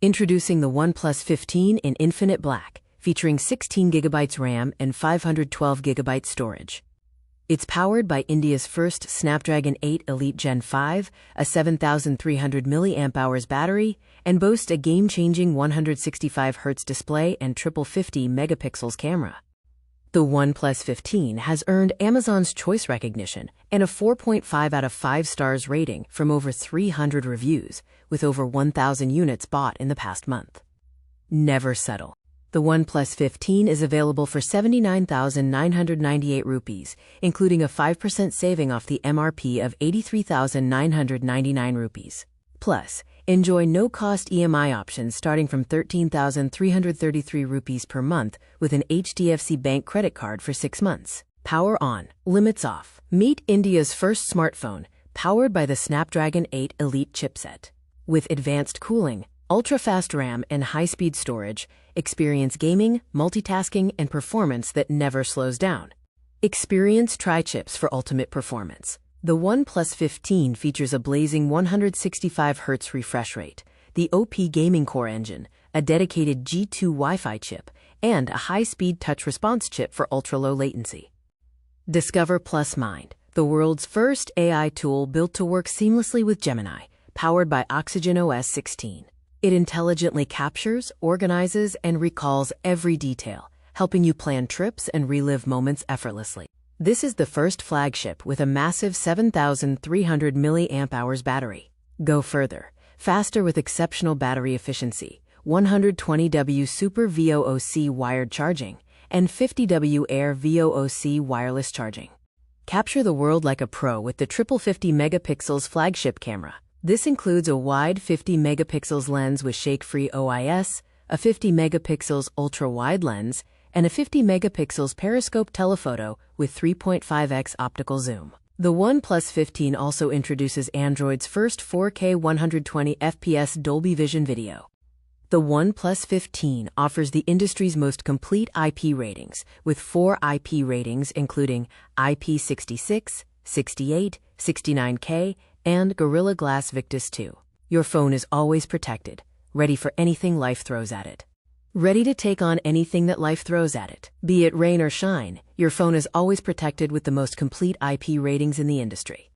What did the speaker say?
Introducing the OnePlus 15 in Infinite Black, featuring 16GB RAM and 512GB storage. It's powered by India's first Snapdragon 8 Elite Gen 5, a 7,300 mAh battery, and boasts a game-changing 165Hz display and triple 50 megapixels camera. The OnePlus 15 has earned Amazon's Choice recognition and a 4.5 out of 5 stars rating from over 300 reviews, with over 1,000 units bought in the past month. Never settle. The OnePlus 15 is available for 79,998 rupees, including a 5% saving off the MRP of 83,999 rupees. Plus, enjoy no-cost EMI options starting from 13,333 rupees per month with an HDFC Bank credit card for 6 months. Power on, limits off. Meet India's first smartphone, powered by the Snapdragon 8 Elite chipset. With advanced cooling, ultra-fast RAM, and high-speed storage, experience gaming, multitasking, and performance that never slows down. Experience tri-chips for ultimate performance. The OnePlus 15 features a blazing 165Hz refresh rate, the OP Gaming Core engine, a dedicated G2 Wi-Fi chip, and a high-speed touch response chip for ultra-low latency. Discover Plus Mind, the world's first AI tool built to work seamlessly with Gemini, powered by Oxygen OS 16. It intelligently captures, organizes, and recalls every detail, helping you plan trips and relive moments effortlessly. This is the first flagship with a massive 7,300 mAh battery. Go further, faster with exceptional battery efficiency, 120W SUPERVOOC wired charging, and 50W AIRVOOC wireless charging. Capture the world like a pro with the triple 50 megapixels flagship camera. This includes a wide 50 megapixels lens with shake-free OIS, a 50 megapixels ultra-wide lens, and a 50 megapixels periscope telephoto with 3.5x optical zoom. The OnePlus 15 also introduces Android's first 4K 120fps Dolby Vision video. The OnePlus 15 offers the industry's most complete IP ratings, with 4 IP ratings including IP66, 68, 69K, and Gorilla Glass Victus 2. Your phone is always protected, ready for anything life throws at it. Ready to take on anything that life throws at it. Be it rain or shine, your phone is always protected with the most complete IP ratings in the industry.